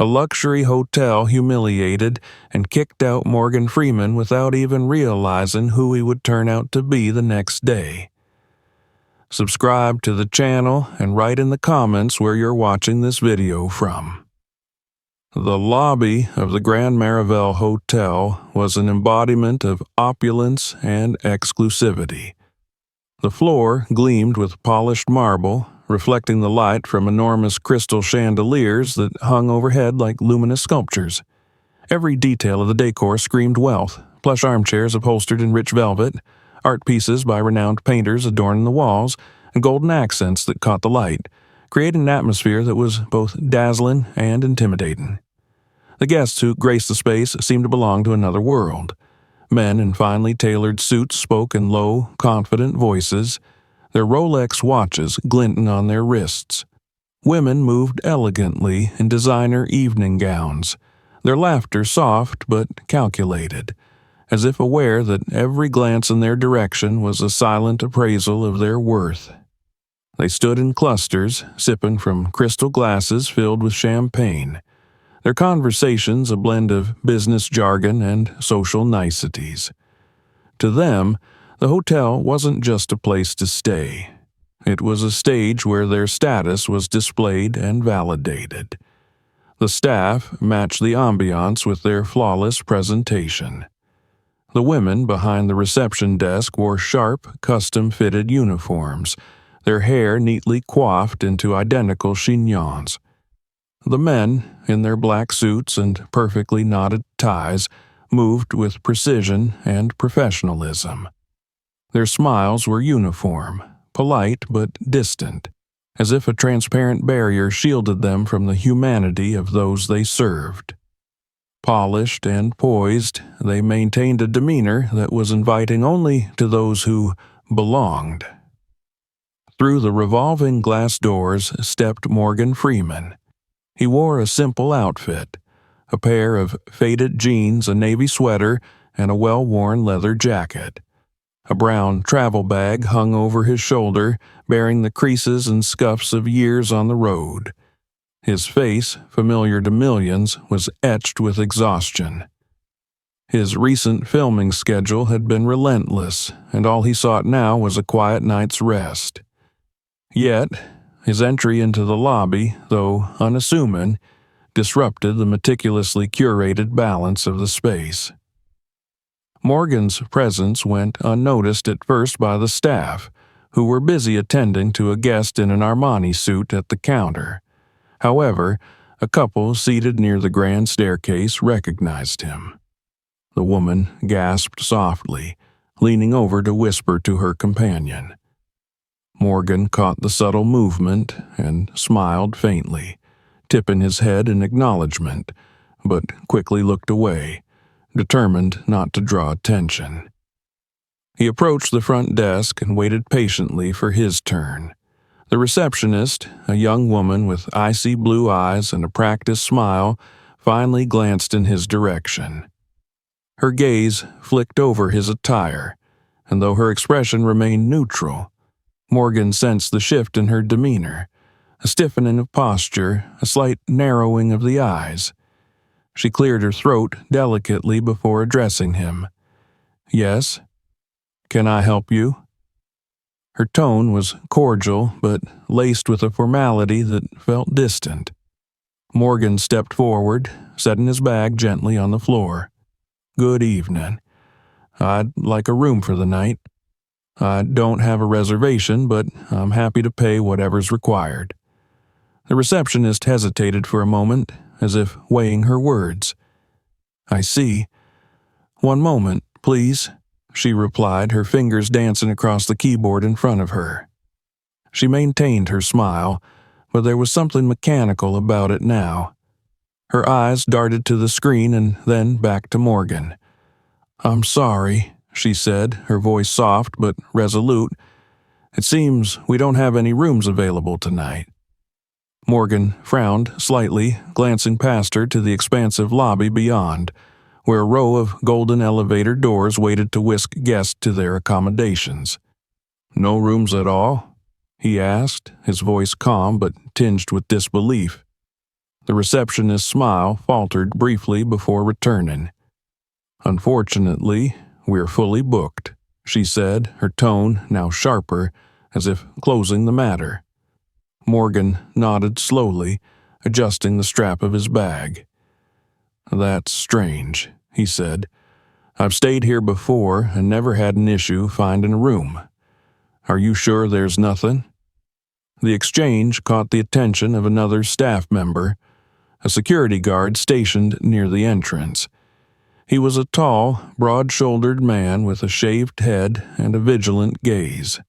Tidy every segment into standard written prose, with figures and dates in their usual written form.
A luxury hotel humiliated and kicked out Morgan Freeman without even realizing who he would turn out to be the next day. Subscribe to the channel and write in the comments where you're watching this video from. The lobby of the Grand Marival Hotel was an embodiment of opulence and exclusivity. The floor gleamed with polished marble, reflecting the light from enormous crystal chandeliers that hung overhead like luminous sculptures. Every detail of the decor screamed wealth: plush armchairs upholstered in rich velvet, art pieces by renowned painters adorning the walls, and golden accents that caught the light, creating an atmosphere that was both dazzling and intimidating. The guests who graced the space seemed to belong to another world. Men in finely tailored suits spoke in low, confident voices, their Rolex watches glinting on their wrists. Women moved elegantly in designer evening gowns, their laughter soft but calculated, as if aware that every glance in their direction was a silent appraisal of their worth. They stood in clusters, sipping from crystal glasses filled with champagne, their conversations a blend of business jargon and social niceties. To them, the hotel wasn't just a place to stay. It was a stage where their status was displayed and validated. The staff matched the ambiance with their flawless presentation. The women behind the reception desk wore sharp, custom-fitted uniforms, their hair neatly coiffed into identical chignons. The men, in their black suits and perfectly knotted ties, moved with precision and professionalism. Their smiles were uniform, polite but distant, as if a transparent barrier shielded them from the humanity of those they served. Polished and poised, they maintained a demeanor that was inviting only to those who belonged. Through the revolving glass doors stepped Morgan Freeman. He wore a simple outfit, a pair of faded jeans, a navy sweater, and a well-worn leather jacket. A brown travel bag hung over his shoulder, bearing the creases and scuffs of years on the road. His face, familiar to millions, was etched with exhaustion. His recent filming schedule had been relentless, and all he sought now was a quiet night's rest. Yet, his entry into the lobby, though unassuming, disrupted the meticulously curated balance of the space. Morgan's presence went unnoticed at first by the staff, who were busy attending to a guest in an Armani suit at the counter. However, a couple seated near the grand staircase recognized him. The woman gasped softly, leaning over to whisper to her companion. Morgan caught the subtle movement and smiled faintly, tipping his head in acknowledgement, but quickly looked away, determined not to draw attention. He approached the front desk and waited patiently for his turn. The receptionist, a young woman with icy blue eyes and a practiced smile, finally glanced in his direction. Her gaze flicked over his attire, and though her expression remained neutral, Morgan sensed the shift in her demeanor, a stiffening of posture, a slight narrowing of the eyes. She cleared her throat delicately before addressing him. "Yes? Can I help you?" Her tone was cordial, but laced with a formality that felt distant. Morgan stepped forward, setting his bag gently on the floor. "Good evening. I'd like a room for the night. I don't have a reservation, but I'm happy to pay whatever's required." The receptionist hesitated for a moment, as if weighing her words. "I see. One moment, please," she replied, her fingers dancing across the keyboard in front of her. She maintained her smile, but there was something mechanical about it now. Her eyes darted to the screen and then back to Morgan. "I'm sorry," she said, her voice soft but resolute. "It seems we don't have any rooms available tonight." Morgan frowned slightly, glancing past her to the expansive lobby beyond, where a row of golden elevator doors waited to whisk guests to their accommodations. "No rooms at all?" he asked, his voice calm but tinged with disbelief. The receptionist's smile faltered briefly before returning. "Unfortunately, we're fully booked," she said, her tone now sharper, as if closing the matter. Morgan nodded slowly, adjusting the strap of his bag. "That's strange," he said. "I've stayed here before and never had an issue finding a room. Are you sure there's nothing?" The exchange caught the attention of another staff member, a security guard stationed near the entrance. He was a tall, broad-shouldered man with a shaved head and a vigilant gaze.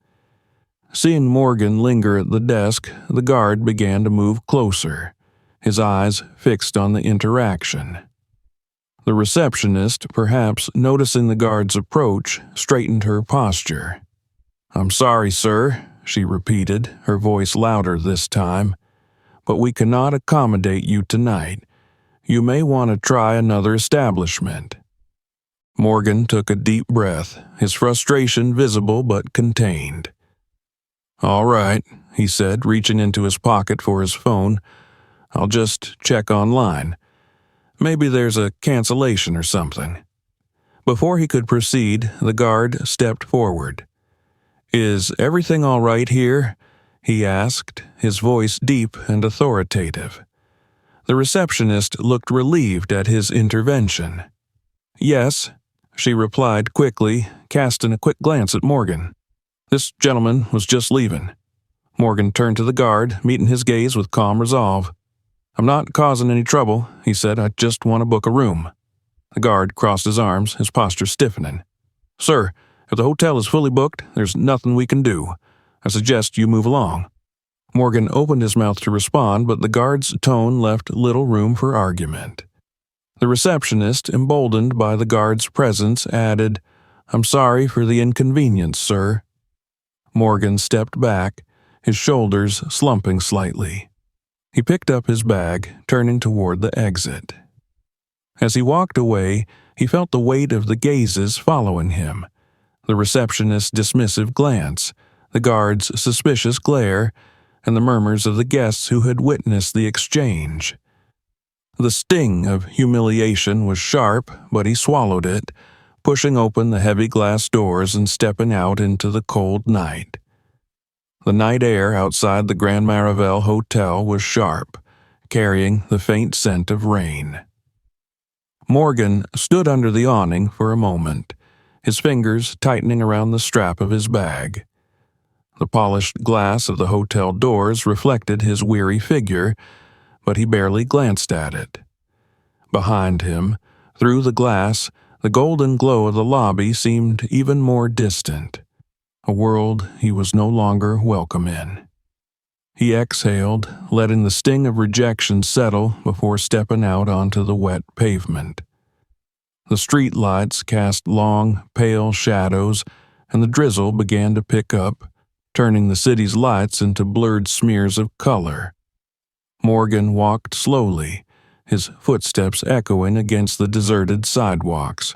Seeing Morgan linger at the desk, the guard began to move closer, his eyes fixed on the interaction. The receptionist, perhaps noticing the guard's approach, straightened her posture. "I'm sorry, sir," she repeated, her voice louder this time, "but we cannot accommodate you tonight. You may want to try another establishment." Morgan took a deep breath, his frustration visible but contained. "All right," he said, reaching into his pocket for his phone. "I'll just check online. Maybe there's a cancellation or something." Before he could proceed, the guard stepped forward. "Is everything all right here?" he asked, his voice deep and authoritative. The receptionist looked relieved at his intervention. "Yes," she replied quickly, casting a quick glance at Morgan. "This gentleman was just leaving." Morgan turned to the guard, meeting his gaze with calm resolve. "I'm not causing any trouble," he said. "I just want to book a room." The guard crossed his arms, his posture stiffening. "Sir, if the hotel is fully booked, there's nothing we can do. I suggest you move along." Morgan opened his mouth to respond, but the guard's tone left little room for argument. The receptionist, emboldened by the guard's presence, added, "I'm sorry for the inconvenience, sir." Morgan stepped back, his shoulders slumping slightly. He picked up his bag, turning toward the exit. As he walked away, he felt the weight of the gazes following him. The receptionist's dismissive glance, the guard's suspicious glare, and the murmurs of the guests who had witnessed the exchange. The sting of humiliation was sharp, but he swallowed it, pushing open the heavy glass doors and stepping out into the cold night. The night air outside the Grand Maravel Hotel was sharp, carrying the faint scent of rain. Morgan stood under the awning for a moment, his fingers tightening around the strap of his bag. The polished glass of the hotel doors reflected his weary figure, but he barely glanced at it. Behind him, through the glass, the golden glow of the lobby seemed even more distant, a world he was no longer welcome in. He exhaled, letting the sting of rejection settle before stepping out onto the wet pavement. The street lights cast long, pale shadows, and the drizzle began to pick up, turning the city's lights into blurred smears of color. Morgan walked slowly, his footsteps echoing against the deserted sidewalks.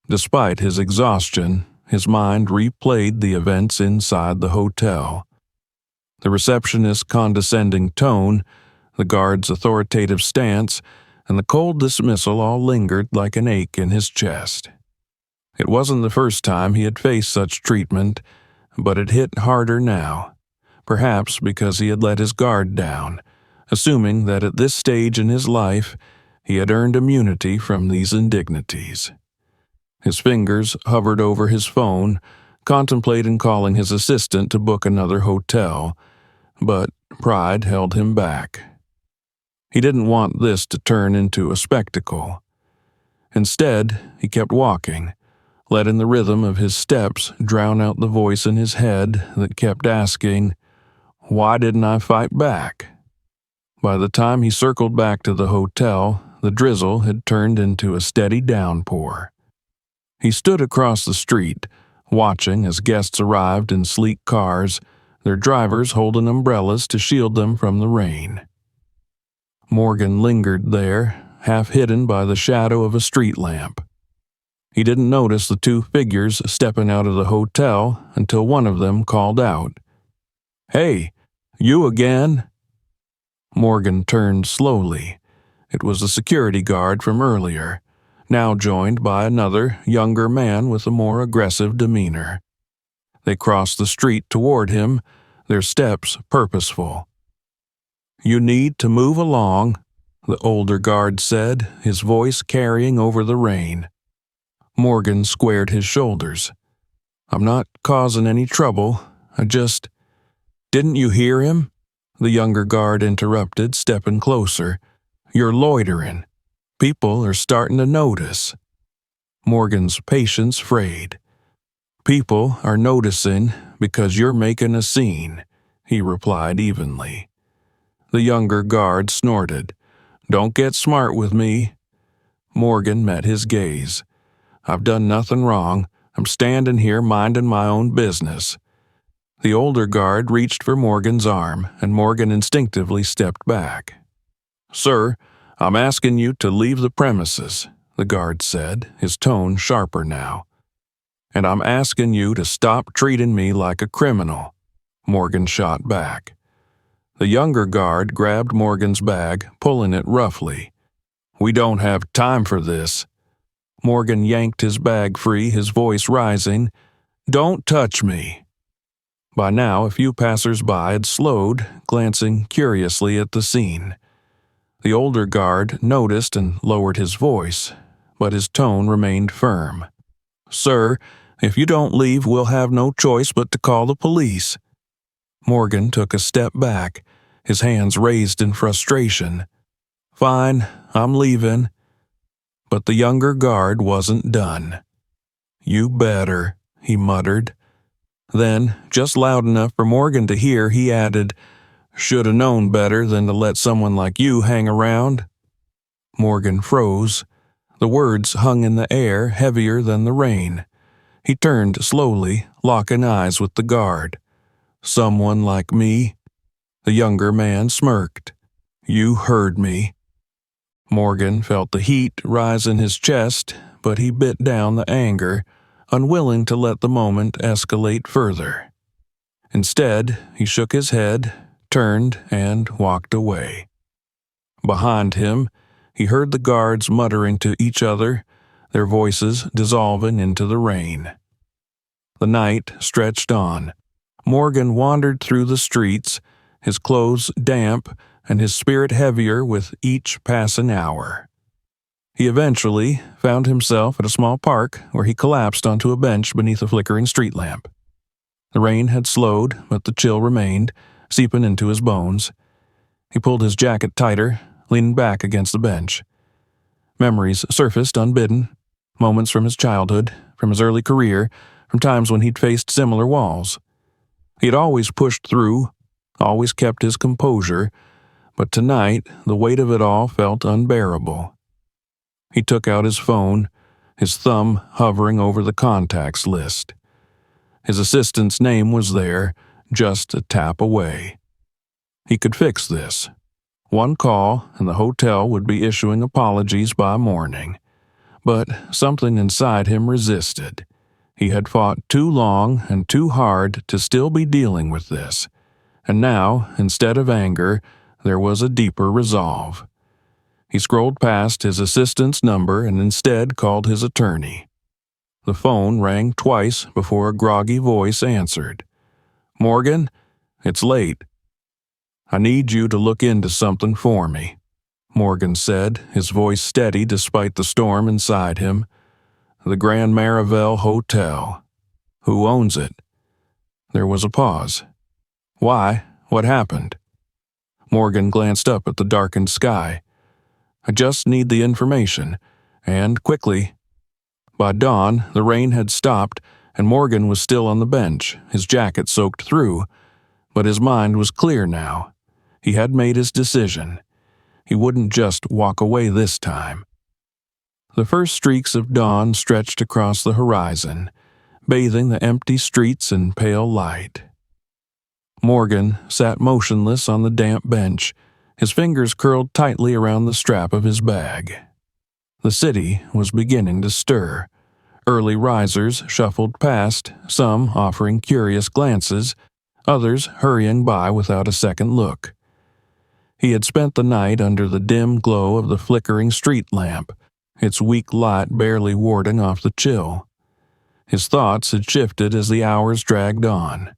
Despite his exhaustion, his mind replayed the events inside the hotel. The receptionist's condescending tone, the guard's authoritative stance, and the cold dismissal all lingered like an ache in his chest. It wasn't the first time he had faced such treatment, but it hit harder now, perhaps because he had let his guard down, assuming that at this stage in his life he had earned immunity from these indignities. His fingers hovered over his phone, contemplating calling his assistant to book another hotel, but pride held him back. He didn't want this to turn into a spectacle. Instead, he kept walking, letting the rhythm of his steps drown out the voice in his head that kept asking, "Why didn't I fight back?" By the time he circled back to the hotel, the drizzle had turned into a steady downpour. He stood across the street, watching as guests arrived in sleek cars, their drivers holding umbrellas to shield them from the rain. Morgan lingered there, half hidden by the shadow of a street lamp. He didn't notice the two figures stepping out of the hotel until one of them called out, "Hey, you again?" Morgan turned slowly. It was the security guard from earlier, now joined by another, younger man with a more aggressive demeanor. They crossed the street toward him, their steps purposeful. "You need to move along," the older guard said, his voice carrying over the rain. Morgan squared his shoulders. "I'm not causing any trouble. I just—" "Didn't you hear him?" the younger guard interrupted, stepping closer. "You're loitering. People are starting to notice." Morgan's patience frayed. "People are noticing because you're making a scene," he replied evenly. The younger guard snorted. "Don't get smart with me." Morgan met his gaze. "I've done nothing wrong. I'm standing here minding my own business." The older guard reached for Morgan's arm, and Morgan instinctively stepped back. "Sir, I'm asking you to leave the premises," the guard said, his tone sharper now. "And I'm asking you to stop treating me like a criminal," Morgan shot back. The younger guard grabbed Morgan's bag, pulling it roughly. "We don't have time for this." Morgan yanked his bag free, his voice rising. "Don't touch me." By now, a few passers-by had slowed, glancing curiously at the scene. The older guard noticed and lowered his voice, but his tone remained firm. "Sir, if you don't leave, we'll have no choice but to call the police." Morgan took a step back, his hands raised in frustration. "Fine, I'm leaving." But the younger guard wasn't done. "You better," he muttered. Then, just loud enough for Morgan to hear, he added, "Shoulda known better than to let someone like you hang around." Morgan froze. The words hung in the air, heavier than the rain. He turned slowly, locking eyes with the guard. "Someone like me?" The younger man smirked. "You heard me." Morgan felt the heat rise in his chest, but he bit down the anger, unwilling to let the moment escalate further. Instead, he shook his head, turned, and walked away. Behind him, he heard the guards muttering to each other, their voices dissolving into the rain. The night stretched on. Morgan wandered through the streets, his clothes damp and his spirit heavier with each passing hour. He eventually found himself at a small park where he collapsed onto a bench beneath a flickering street lamp. The rain had slowed, but the chill remained, seeping into his bones. He pulled his jacket tighter, leaning back against the bench. Memories surfaced unbidden, moments from his childhood, from his early career, from times when he'd faced similar walls. He had always pushed through, always kept his composure, but tonight the weight of it all felt unbearable. He took out his phone, his thumb hovering over the contacts list. His assistant's name was there, just a tap away. He could fix this. One call, and the hotel would be issuing apologies by morning. But something inside him resisted. He had fought too long and too hard to still be dealing with this. And now, instead of anger, there was a deeper resolve. He scrolled past his assistant's number and instead called his attorney. The phone rang twice before a groggy voice answered. "Morgan, it's late. I need you to look into something for me," Morgan said, his voice steady despite the storm inside him. "The Grand Marivel Hotel. Who owns it?" There was a pause. "Why? What happened?" Morgan glanced up at the darkened sky. "I just need the information, and quickly." By dawn, the rain had stopped, and Morgan was still on the bench, his jacket soaked through, but his mind was clear now. He had made his decision. He wouldn't just walk away this time. The first streaks of dawn stretched across the horizon, bathing the empty streets in pale light. Morgan sat motionless on the damp bench, his fingers curled tightly around the strap of his bag. The city was beginning to stir. Early risers shuffled past, some offering curious glances, others hurrying by without a second look. He had spent the night under the dim glow of the flickering street lamp, its weak light barely warding off the chill. His thoughts had shifted as the hours dragged on.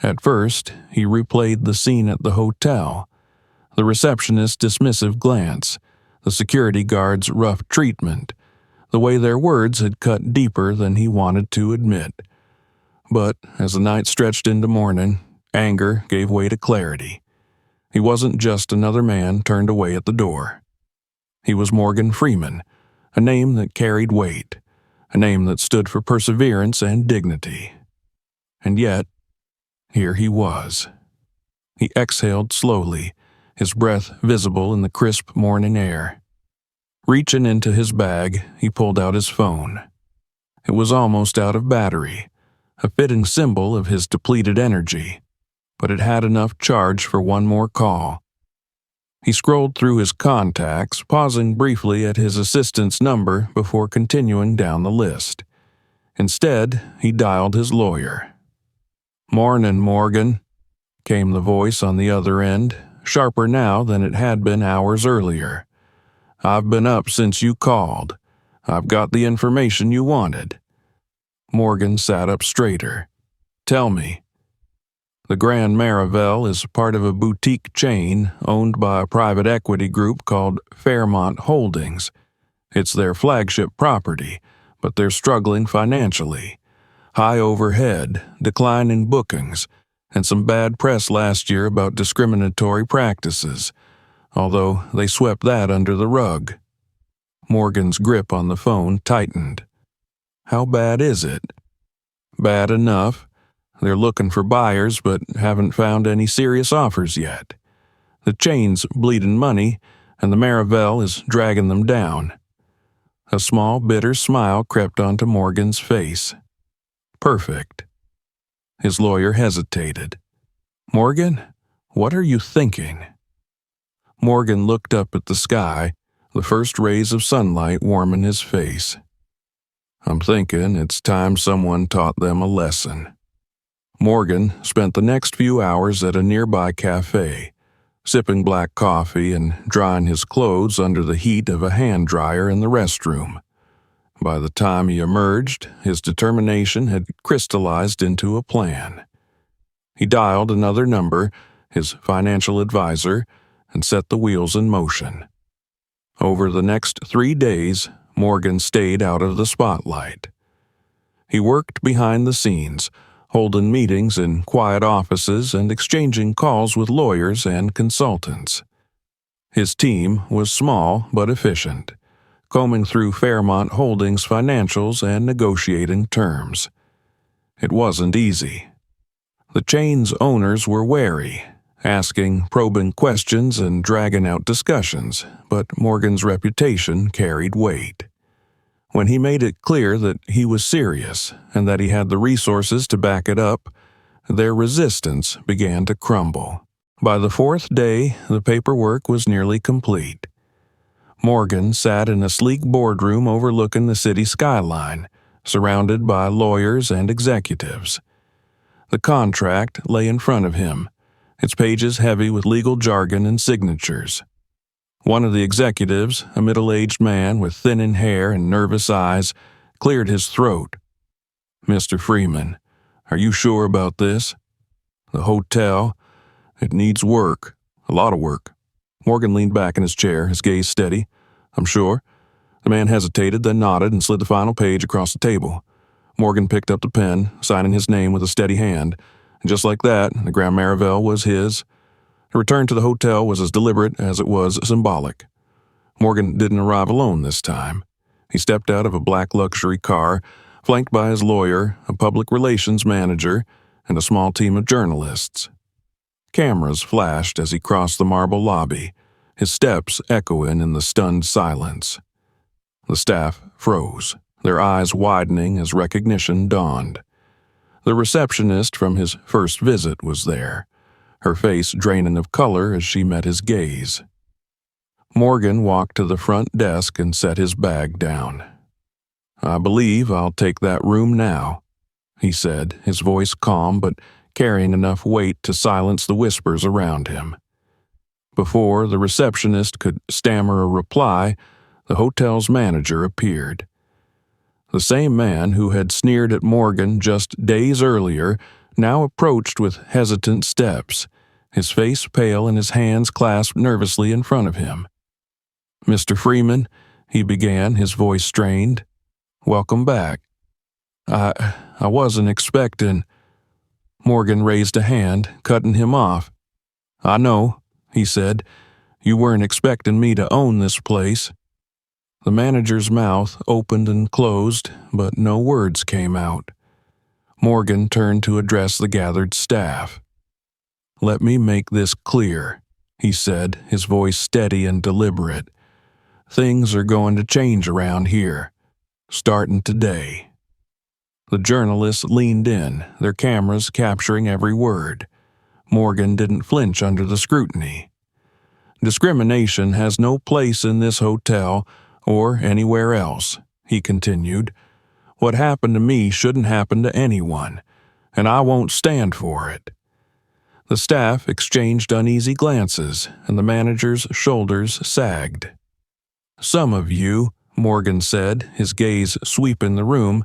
At first, he replayed the scene at the hotel, the receptionist's dismissive glance, the security guard's rough treatment, the way their words had cut deeper than he wanted to admit. But as the night stretched into morning, anger gave way to clarity. He wasn't just another man turned away at the door. He was Morgan Freeman, a name that carried weight, a name that stood for perseverance and dignity. And yet, here he was. He exhaled slowly, his breath visible in the crisp morning air. Reaching into his bag, he pulled out his phone. It was almost out of battery, a fitting symbol of his depleted energy, but it had enough charge for one more call. He scrolled through his contacts, pausing briefly at his assistant's number before continuing down the list. Instead, he dialed his lawyer. "Mornin', Morgan," came the voice on the other end, sharper now than it had been hours earlier. "I've been up since you called. I've got the information you wanted." Morgan sat up straighter. "Tell me." The Grand Marivel is part of a boutique chain owned by a private equity group called Fairmont Holdings. It's their flagship property, but they're struggling financially. High overhead, declining bookings, and some bad press last year about discriminatory practices, although they swept that under the rug. Morgan's grip on the phone tightened. "How bad is it?" "Bad enough. They're looking for buyers but haven't found any serious offers yet. The chain's bleeding money, and the Marivel is dragging them down." A small, bitter smile crept onto Morgan's face. "Perfect." His lawyer hesitated. "Morgan, what are you thinking?" Morgan looked up at the sky, the first rays of sunlight warming his face. "I'm thinking it's time someone taught them a lesson." Morgan spent the next few hours at a nearby cafe, sipping black coffee and drying his clothes under the heat of a hand dryer in the restroom. By the time he emerged, his determination had crystallized into a plan. He dialed another number, his financial advisor, and set the wheels in motion. Over the next 3 days, Morgan stayed out of the spotlight. He worked behind the scenes, holding meetings in quiet offices and exchanging calls with lawyers and consultants. His team was small but efficient, combing through Fairmont Holdings' financials and negotiating terms. It wasn't easy. The chain's owners were wary, asking probing questions and dragging out discussions, but Morgan's reputation carried weight. When he made it clear that he was serious and that he had the resources to back it up, their resistance began to crumble. By the 4th day, the paperwork was nearly complete. Morgan sat in a sleek boardroom overlooking the city skyline, surrounded by lawyers and executives. The contract lay in front of him, its pages heavy with legal jargon and signatures. One of the executives, a middle-aged man with thinning hair and nervous eyes, cleared his throat. "Mr. Freeman, are you sure about this? The hotel, it needs work, a lot of work." Morgan leaned back in his chair, his gaze steady. "I'm sure." The man hesitated, then nodded and slid the final page across the table. Morgan picked up the pen, signing his name with a steady hand. And just like that, the Grand Marivel was his. The return to the hotel was as deliberate as it was symbolic. Morgan didn't arrive alone this time. He stepped out of a black luxury car, flanked by his lawyer, a public relations manager, and a small team of journalists. Cameras flashed as he crossed the marble lobby, his steps echoing in the stunned silence. The staff froze, their eyes widening as recognition dawned. The receptionist from his first visit was there, her face draining of color as she met his gaze. Morgan walked to the front desk and set his bag down. "I believe I'll take that room now," he said, his voice calm but carrying enough weight to silence the whispers around him. Before the receptionist could stammer a reply, the hotel's manager appeared. The same man who had sneered at Morgan just days earlier now approached with hesitant steps, his face pale and his hands clasped nervously in front of him. "Mr. Freeman," he began, his voice strained. "Welcome back. I wasn't expecting—" Morgan raised a hand, cutting him off. "I know," he said. "You weren't expecting me to own this place." The manager's mouth opened and closed, but no words came out. Morgan turned to address the gathered staff. "Let me make this clear," he said, his voice steady and deliberate. "Things are going to change around here, starting today." The journalists leaned in, their cameras capturing every word. Morgan didn't flinch under the scrutiny. "Discrimination has no place in this hotel or anywhere else," he continued. "What happened to me shouldn't happen to anyone, and I won't stand for it." The staff exchanged uneasy glances, and the manager's shoulders sagged. "Some of you," Morgan said, his gaze sweeping the room,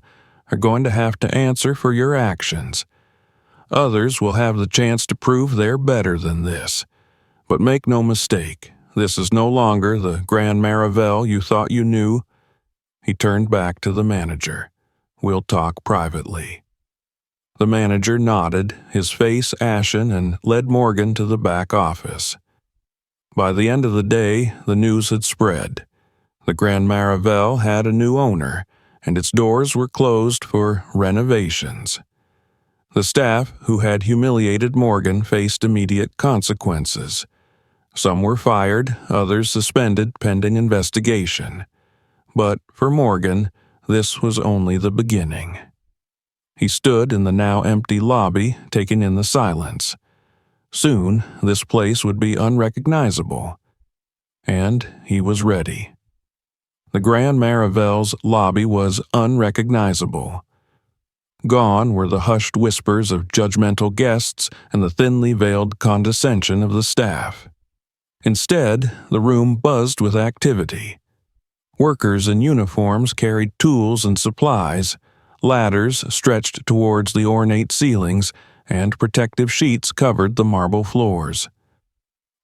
"are going to have to answer for your actions. Others will have the chance to prove they're better than this. But make no mistake, this is no longer the Grand Marivel you thought you knew." He turned back to the manager. "We'll talk privately." The manager nodded, his face ashen, and led Morgan to the back office. By the end of the day, the news had spread. The Grand Marivel had a new owner, and its doors were closed for renovations. The staff who had humiliated Morgan faced immediate consequences. Some were fired, others suspended pending investigation. But for Morgan, this was only the beginning. He stood in the now empty lobby, taking in the silence. Soon, this place would be unrecognizable. And he was ready. The Grand Marivel's lobby was unrecognizable. Gone were the hushed whispers of judgmental guests and the thinly veiled condescension of the staff. Instead, the room buzzed with activity. Workers in uniforms carried tools and supplies, ladders stretched towards the ornate ceilings, and protective sheets covered the marble floors.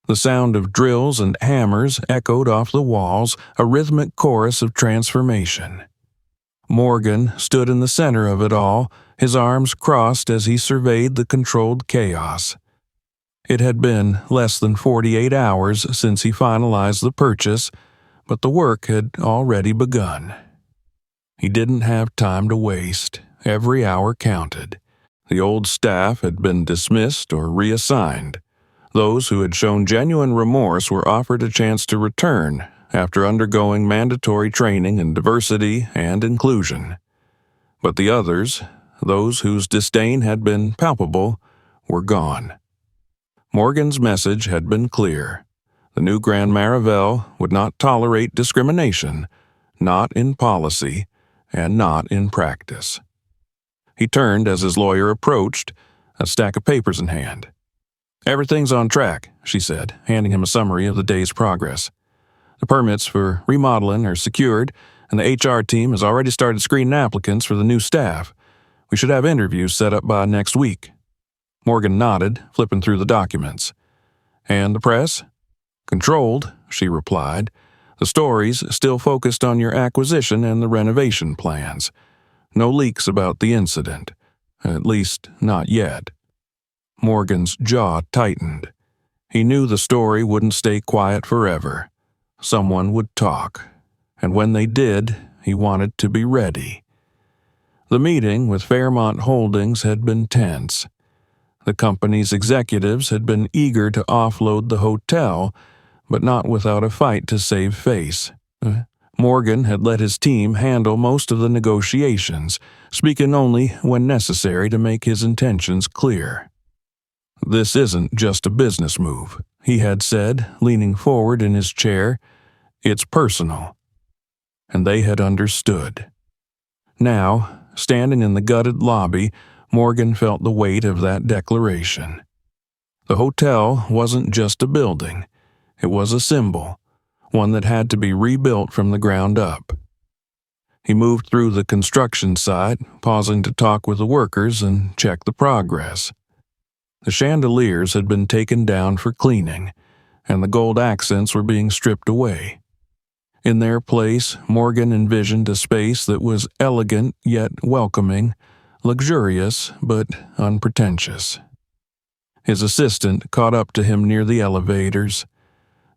The sound of drills and hammers echoed off the walls, a rhythmic chorus of transformation. Morgan stood in the center of it all, his arms crossed as he surveyed the controlled chaos. It had been less than 48 hours since he finalized the purchase, but the work had already begun. He didn't have time to waste. Every hour counted. The old staff had been dismissed or reassigned. Those who had shown genuine remorse were offered a chance to return after undergoing mandatory training in diversity and inclusion. But the others, those whose disdain had been palpable, were gone. Morgan's message had been clear. The new Grand Marivel would not tolerate discrimination, not in policy and not in practice. He turned as his lawyer approached, a stack of papers in hand. "Everything's on track," she said, handing him a summary of the day's progress. "The permits for remodeling are secured, and the HR team has already started screening applicants for the new staff. We should have interviews set up by next week." Morgan nodded, flipping through the documents. "And the press?" "Controlled," she replied. "The stories still focused on your acquisition and the renovation plans. No leaks about the incident. At least, not yet." Morgan's jaw tightened. He knew the story wouldn't stay quiet forever. Someone would talk. And when they did, he wanted to be ready. The meeting with Fairmont Holdings had been tense. The company's executives had been eager to offload the hotel, but not without a fight to save face. Morgan had let his team handle most of the negotiations, speaking only when necessary to make his intentions clear. "This isn't just a business move," he had said, leaning forward in his chair. "It's personal." And they had understood. Now, standing in the gutted lobby, Morgan felt the weight of that declaration. The hotel wasn't just a building. It was a symbol, one that had to be rebuilt from the ground up. He moved through the construction site, pausing to talk with the workers and check the progress. The chandeliers had been taken down for cleaning, and the gold accents were being stripped away. In their place, Morgan envisioned a space that was elegant yet welcoming, luxurious but unpretentious. His assistant caught up to him near the elevators.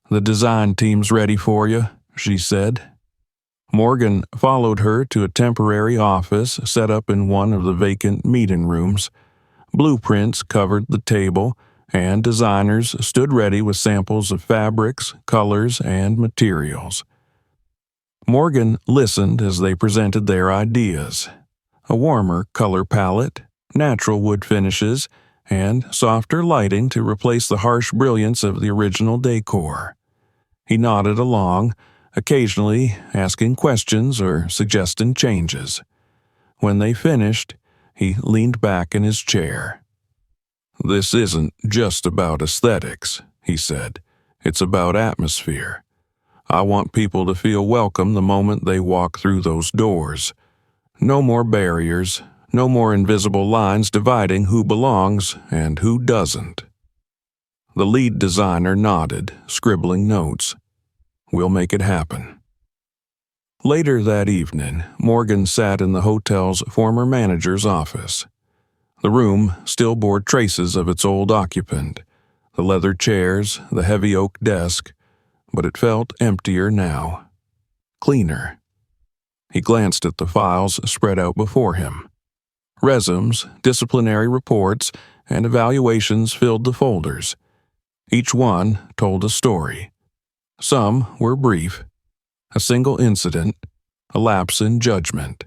"The design team's ready for you," she said. Morgan followed her to a temporary office set up in one of the vacant meeting rooms. Blueprints covered the table, and designers stood ready with samples of fabrics, colors, and materials. Morgan listened as they presented their ideas. A warmer color palette, natural wood finishes, and softer lighting to replace the harsh brilliance of the original decor. He nodded along, occasionally asking questions or suggesting changes. When they finished, he leaned back in his chair. "This isn't just about aesthetics," he said. "It's about atmosphere. I want people to feel welcome the moment they walk through those doors. No more barriers, no more invisible lines dividing who belongs and who doesn't." The lead designer nodded, scribbling notes. "We'll make it happen." Later that evening, Morgan sat in the hotel's former manager's office. The room still bore traces of its old occupant, the leather chairs, the heavy oak desk, but it felt emptier now, cleaner. He glanced at the files spread out before him. Resumes, disciplinary reports, and evaluations filled the folders. Each one told a story. Some were brief, a single incident, a lapse in judgment.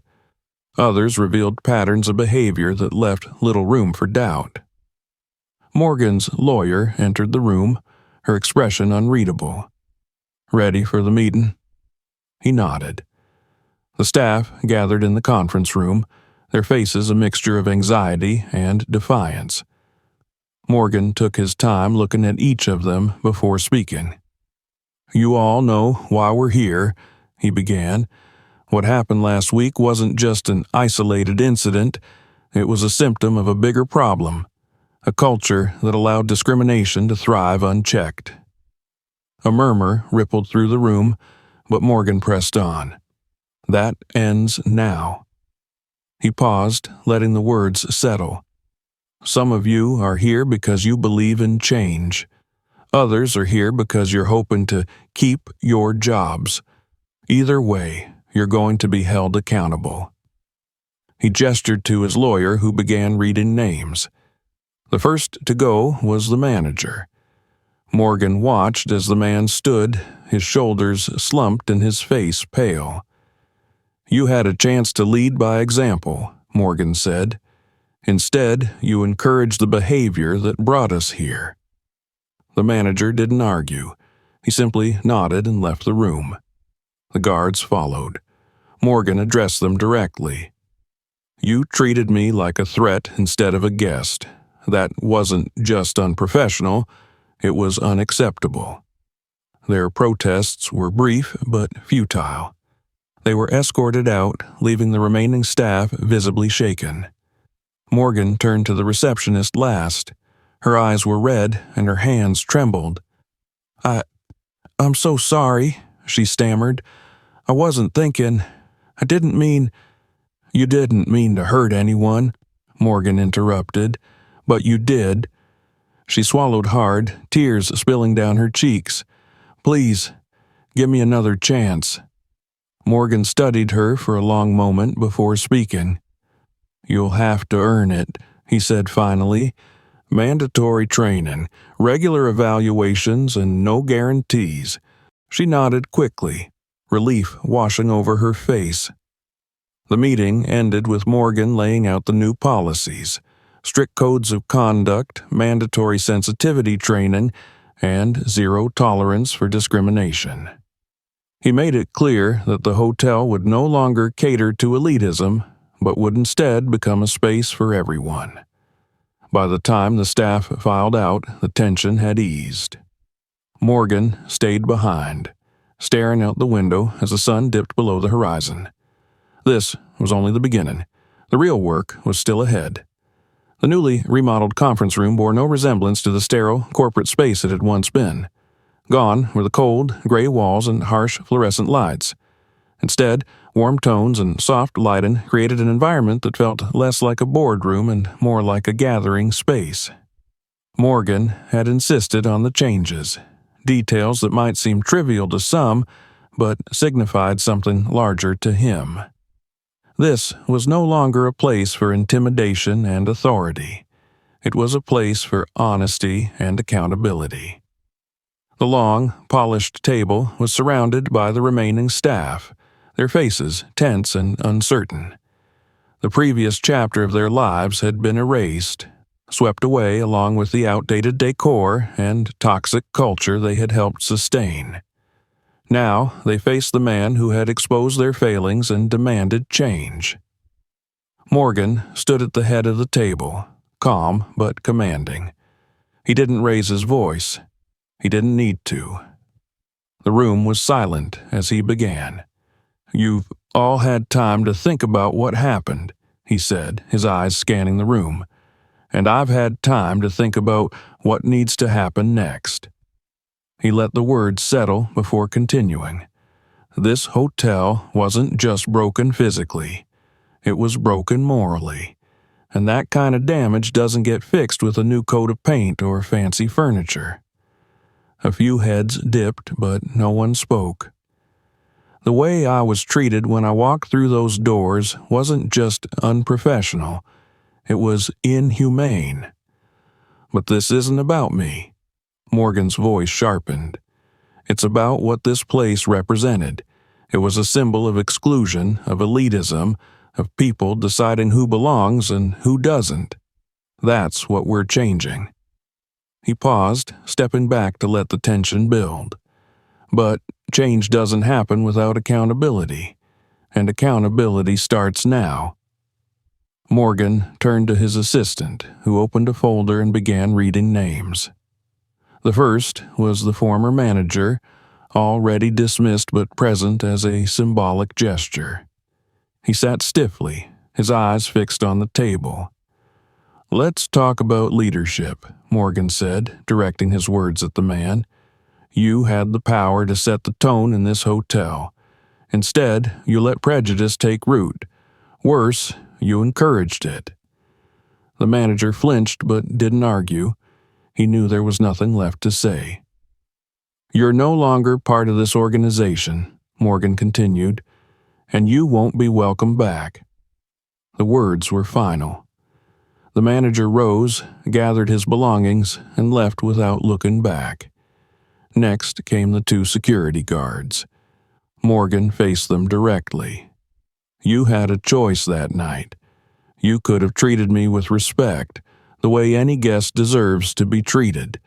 Others revealed patterns of behavior that left little room for doubt. Morgan's lawyer entered the room, her expression unreadable. "Ready for the meeting?" He nodded. The staff gathered in the conference room, their faces a mixture of anxiety and defiance. Morgan took his time looking at each of them before speaking. "You all know why we're here," he began. "What happened last week wasn't just an isolated incident. It was a symptom of a bigger problem, a culture that allowed discrimination to thrive unchecked." A murmur rippled through the room, but Morgan pressed on. "That ends now." He paused, letting the words settle. "Some of you are here because you believe in change. Others are here because you're hoping to keep your jobs. Either way, you're going to be held accountable." He gestured to his lawyer, who began reading names. The first to go was the manager. Morgan watched as the man stood, his shoulders slumped and his face pale. "You had a chance to lead by example," Morgan said. "Instead, you encouraged the behavior that brought us here." The manager didn't argue. He simply nodded and left the room. The guards followed. Morgan addressed them directly. "You treated me like a threat instead of a guest. That wasn't just unprofessional, it was unacceptable." Their protests were brief but futile. They were escorted out, leaving the remaining staff visibly shaken. Morgan turned to the receptionist last. Her eyes were red and her hands trembled. I'm so sorry," she stammered. "I wasn't thinking. I didn't mean—" "You didn't mean to hurt anyone," Morgan interrupted, "but you did." She swallowed hard, tears spilling down her cheeks. "Please, give me another chance." Morgan studied her for a long moment before speaking. "You'll have to earn it," he said finally. "Mandatory training, regular evaluations, and no guarantees." She nodded quickly, relief washing over her face. The meeting ended with Morgan laying out the new policies: strict codes of conduct, mandatory sensitivity training, and zero tolerance for discrimination. He made it clear that the hotel would no longer cater to elitism, but would instead become a space for everyone. By the time the staff filed out, the tension had eased. Morgan stayed behind, staring out the window as the sun dipped below the horizon. This was only the beginning. The real work was still ahead. The newly remodeled conference room bore no resemblance to the sterile corporate space it had once been. Gone were the cold, gray walls and harsh fluorescent lights. Instead, warm tones and soft lighting created an environment that felt less like a boardroom and more like a gathering space. Morgan had insisted on the changes, details that might seem trivial to some, but signified something larger to him. This was no longer a place for intimidation and authority. It was a place for honesty and accountability. The long, polished table was surrounded by the remaining staff, their faces tense and uncertain. The previous chapter of their lives had been erased, swept away along with the outdated decor and toxic culture they had helped sustain. Now they faced the man who had exposed their failings and demanded change. Morgan stood at the head of the table, calm but commanding. He didn't raise his voice. He didn't need to. The room was silent as he began. "You've all had time to think about what happened," he said, his eyes scanning the room. "And I've had time to think about what needs to happen next." He let the words settle before continuing. This hotel wasn't just broken physically. It was broken morally. And that kind of damage doesn't get fixed with a new coat of paint or fancy furniture. A few heads dipped, but no one spoke. "The way I was treated when I walked through those doors wasn't just unprofessional. It was inhumane. But this isn't about me." Morgan's voice sharpened. "It's about what this place represented. It was a symbol of exclusion, of elitism, of people deciding who belongs and who doesn't. That's what we're changing." He paused, stepping back to let the tension build. But change doesn't happen without accountability, and accountability starts now. Morgan turned to his assistant, who opened a folder and began reading names. The first was the former manager, already dismissed but present as a symbolic gesture. He sat stiffly, his eyes fixed on the table. "Let's talk about leadership," Morgan said, directing his words at the man. "You had the power to set the tone in this hotel. Instead, you let prejudice take root. Worse, you encouraged it." The manager flinched but didn't argue. He knew there was nothing left to say. "You're no longer part of this organization," Morgan continued, "and you won't be welcome back." The words were final. The manager rose, gathered his belongings, and left without looking back. Next came the two security guards. Morgan faced them directly. "You had a choice that night. You could have treated me with respect, the way any guest deserves to be treated.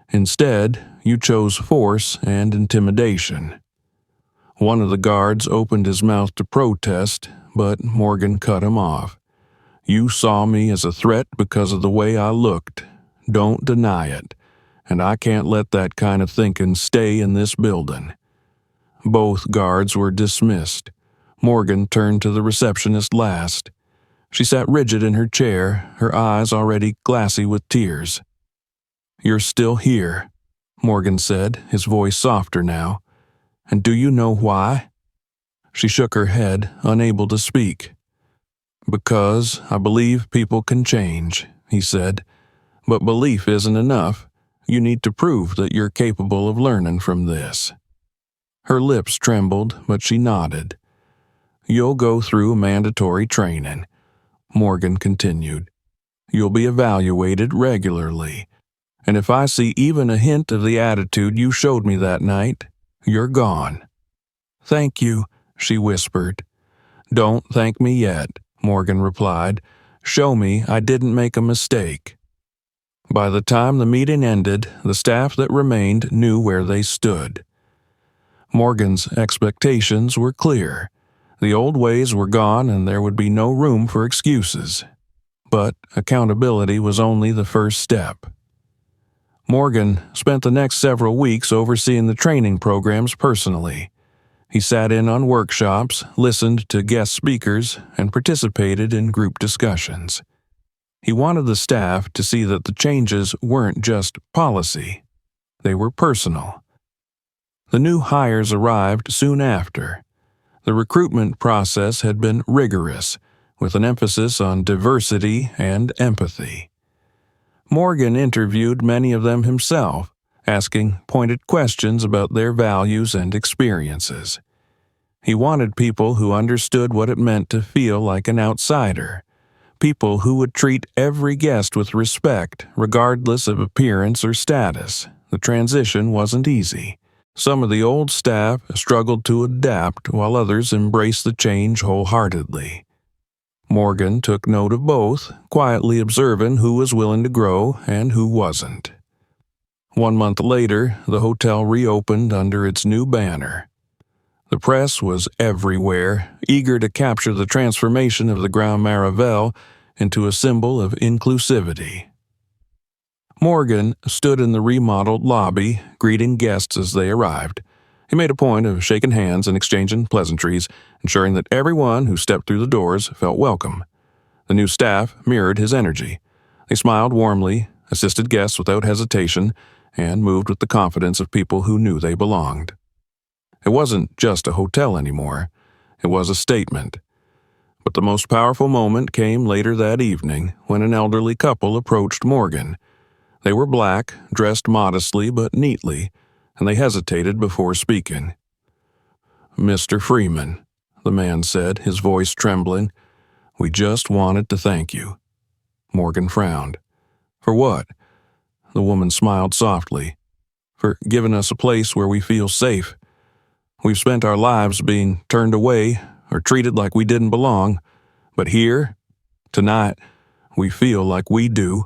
Instead, you chose force and intimidation." One of the guards opened his mouth to protest, but Morgan cut him off. "You saw me as a threat because of the way I looked. Don't deny it. And I can't let that kind of thinking stay in this building." Both guards were dismissed. Morgan turned to the receptionist last. She sat rigid in her chair, her eyes already glassy with tears. "You're still here," Morgan said, his voice softer now. "And do you know why?" She shook her head, unable to speak. "Because I believe people can change," he said. "But belief isn't enough. You need to prove that you're capable of learning from this." Her lips trembled, but she nodded. "You'll go through mandatory training," Morgan continued. "You'll be evaluated regularly. And if I see even a hint of the attitude you showed me that night, you're gone." "Thank you," she whispered. "Don't thank me yet," Morgan replied. "Show me I didn't make a mistake." By the time the meeting ended, the staff that remained knew where they stood. Morgan's expectations were clear. The old ways were gone and there would be no room for excuses. But accountability was only the first step. Morgan spent the next several weeks overseeing the training programs personally. He sat in on workshops, listened to guest speakers, and participated in group discussions. He wanted the staff to see that the changes weren't just policy, they were personal. The new hires arrived soon after. The recruitment process had been rigorous, with an emphasis on diversity and empathy. Morgan interviewed many of them himself, asking pointed questions about their values and experiences. He wanted people who understood what it meant to feel like an outsider, people who would treat every guest with respect, regardless of appearance or status. The transition wasn't easy. Some of the old staff struggled to adapt, while others embraced the change wholeheartedly. Morgan took note of both, quietly observing who was willing to grow and who wasn't. 1 month later, the hotel reopened under its new banner. The press was everywhere, eager to capture the transformation of the Grand Maravel into a symbol of inclusivity. Morgan stood in the remodeled lobby, greeting guests as they arrived. He made a point of shaking hands and exchanging pleasantries, ensuring that everyone who stepped through the doors felt welcome. The new staff mirrored his energy. They smiled warmly, assisted guests without hesitation, and moved with the confidence of people who knew they belonged. It wasn't just a hotel anymore. It was a statement. But the most powerful moment came later that evening when an elderly couple approached Morgan. They were black, dressed modestly but neatly, and they hesitated before speaking. "Mr. Freeman," the man said, his voice trembling, "we just wanted to thank you." Morgan frowned. "For what?" The woman smiled softly. "For giving us a place where we feel safe. We've spent our lives being turned away or treated like we didn't belong, but here, tonight, we feel like we do."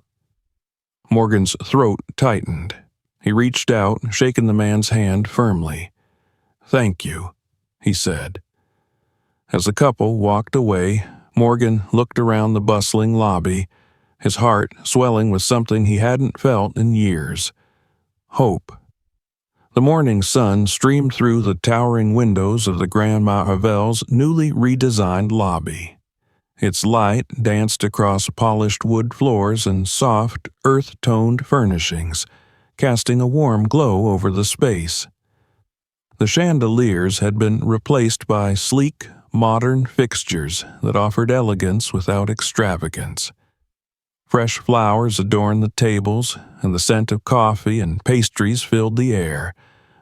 Morgan's throat tightened. He reached out, shaking the man's hand firmly. "Thank you," he said. As the couple walked away, Morgan looked around the bustling lobby, his heart swelling with something he hadn't felt in years: hope. The morning sun streamed through the towering windows of the Grand Maravel's newly redesigned lobby. Its light danced across polished wood floors and soft, earth-toned furnishings, casting a warm glow over the space. The chandeliers had been replaced by sleek, modern fixtures that offered elegance without extravagance. Fresh flowers adorned the tables, and the scent of coffee and pastries filled the air,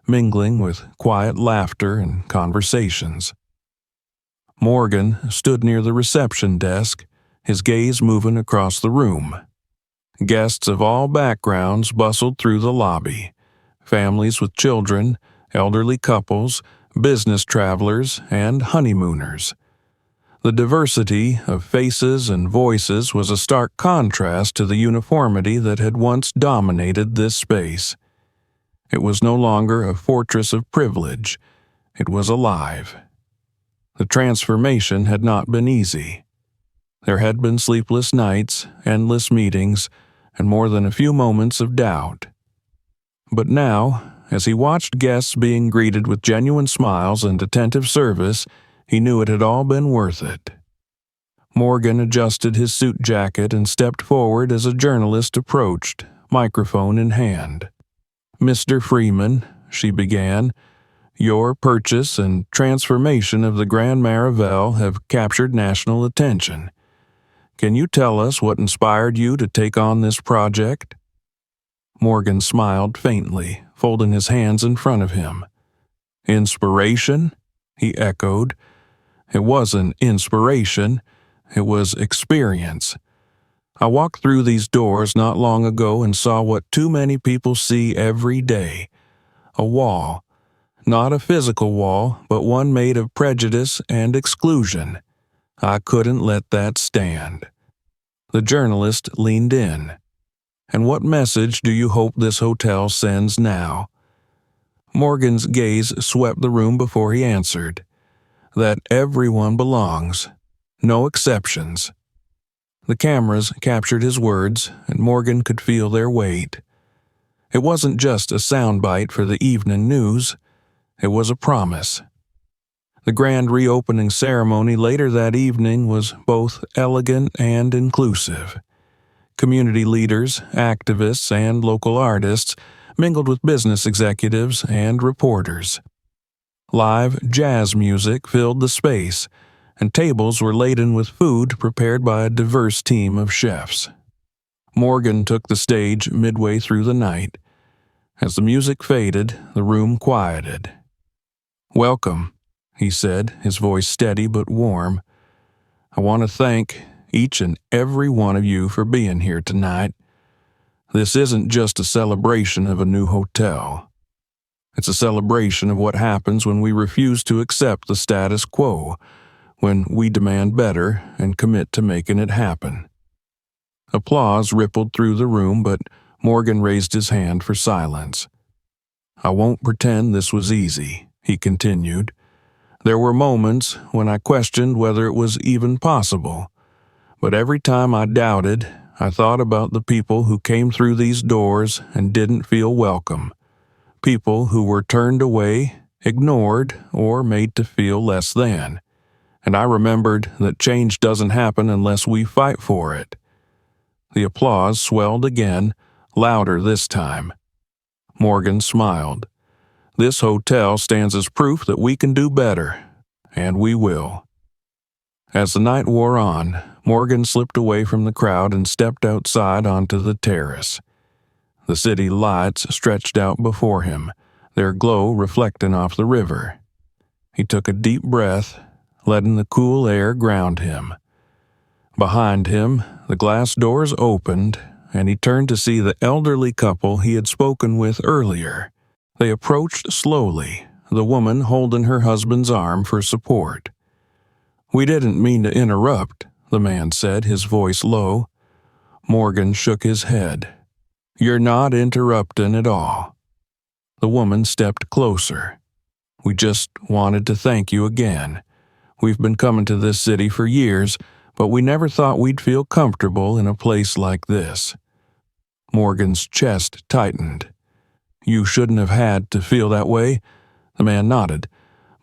mingling with quiet laughter and conversations. Morgan stood near the reception desk, his gaze moving across the room. Guests of all backgrounds bustled through the lobby: families with children, elderly couples, business travelers, and honeymooners. The diversity of faces and voices was a stark contrast to the uniformity that had once dominated this space. It was no longer a fortress of privilege. It was alive. The transformation had not been easy. There had been sleepless nights, endless meetings, and more than a few moments of doubt. But now, as he watched guests being greeted with genuine smiles and attentive service, he knew it had all been worth it. Morgan adjusted his suit jacket and stepped forward as a journalist approached, microphone in hand. "Mr. Freeman," she began, "your purchase and transformation of the Grand Maravel have captured national attention. Can you tell us what inspired you to take on this project?" Morgan smiled faintly, folding his hands in front of him. "Inspiration?" he echoed. "It wasn't inspiration. It was experience. I walked through these doors not long ago and saw what too many people see every day: a wall. Not a physical wall, but one made of prejudice and exclusion. I couldn't let that stand." The journalist leaned in. "And what message do you hope this hotel sends now?" Morgan's gaze swept the room before he answered. "That everyone belongs. No exceptions." The cameras captured his words, and Morgan could feel their weight. It wasn't just a soundbite for the evening news, it was a promise. The grand reopening ceremony later that evening was both elegant and inclusive. Community leaders, activists, and local artists mingled with business executives and reporters. Live jazz music filled the space, and tables were laden with food prepared by a diverse team of chefs. Morgan took the stage midway through the night. As the music faded, the room quieted. "Welcome," he said, his voice steady but warm. "I want to thank each and every one of you for being here tonight. This isn't just a celebration of a new hotel. It's a celebration of what happens when we refuse to accept the status quo, when we demand better and commit to making it happen." Applause rippled through the room, but Morgan raised his hand for silence. "I won't pretend this was easy," he continued. "There were moments when I questioned whether it was even possible. But every time I doubted, I thought about the people who came through these doors and didn't feel welcome. People who were turned away, ignored, or made to feel less than. And I remembered that change doesn't happen unless we fight for it." The applause swelled again, louder this time. Morgan smiled. "This hotel stands as proof that we can do better, and we will." As the night wore on, Morgan slipped away from the crowd and stepped outside onto the terrace. The city lights stretched out before him, their glow reflecting off the river. He took a deep breath, letting the cool air ground him. Behind him, the glass doors opened, and he turned to see the elderly couple he had spoken with earlier. They approached slowly, the woman holding her husband's arm for support. "We didn't mean to interrupt," the man said, his voice low. Morgan shook his head. "You're not interrupting at all." The woman stepped closer. "We just wanted to thank you again. We've been coming to this city for years, but we never thought we'd feel comfortable in a place like this." Morgan's chest tightened. "You shouldn't have had to feel that way," the man nodded.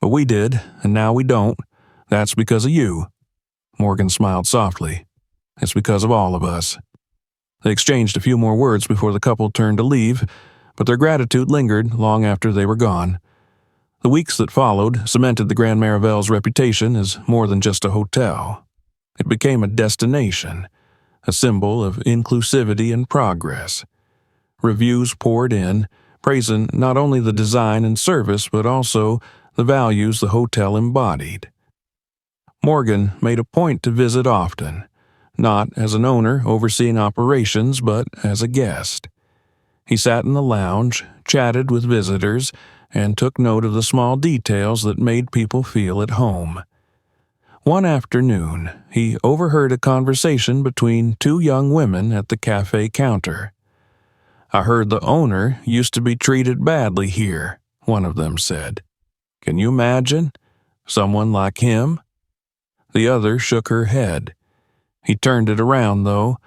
"But we did, and now we don't. That's because of you." Morgan smiled softly. "It's because of all of us." They exchanged a few more words before the couple turned to leave, but their gratitude lingered long after they were gone. The weeks that followed cemented the Grand Maravel's reputation as more than just a hotel. It became a destination, a symbol of inclusivity and progress. Reviews poured in, praising not only the design and service but also the values the hotel embodied. Morgan made a point to visit often, not as an owner overseeing operations but as a guest. He sat in the lounge, chatted with visitors, and took note of the small details that made people feel at home. One afternoon, he overheard a conversation between two young women at the cafe counter. "I heard the owner used to be treated badly here," one of them said. "Can you imagine? Someone like him?" The other shook her head. "He turned it around, though,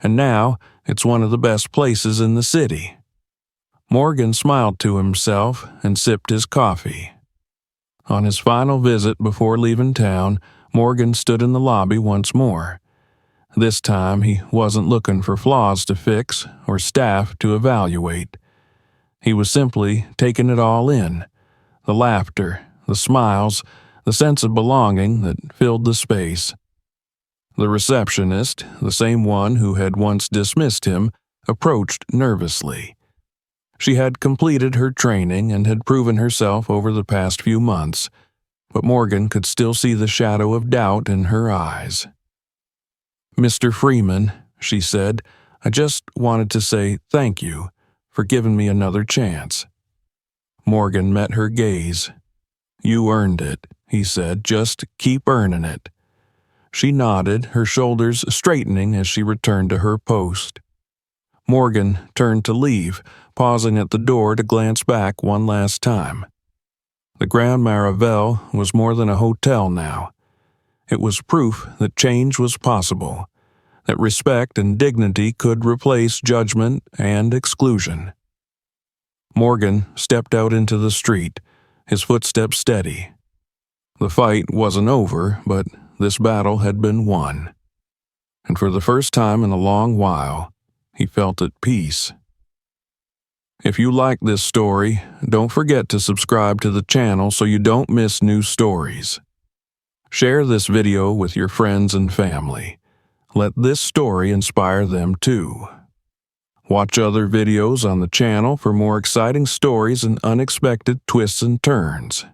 and now it's one of the best places in the city." Morgan smiled to himself and sipped his coffee. On his final visit before leaving town, Morgan stood in the lobby once more. This time he wasn't looking for flaws to fix or staff to evaluate. He was simply taking it all in, the laughter, the smiles, the sense of belonging that filled the space. The receptionist, the same one who had once dismissed him, approached nervously. She had completed her training and had proven herself over the past few months, but Morgan could still see the shadow of doubt in her eyes. "Mr. Freeman," she said, "I just wanted to say thank you for giving me another chance." Morgan met her gaze. "You earned it," he said. "Just keep earning it." She nodded, her shoulders straightening as she returned to her post. Morgan turned to leave, pausing at the door to glance back one last time. The Grand Maravel was more than a hotel now. It was proof that change was possible, that respect and dignity could replace judgment and exclusion. Morgan stepped out into the street, his footsteps steady. The fight wasn't over, but this battle had been won. And for the first time in a long while, he felt at peace. If you like this story, don't forget to subscribe to the channel so you don't miss new stories. Share this video with your friends and family. Let this story inspire them too. Watch other videos on the channel for more exciting stories and unexpected twists and turns.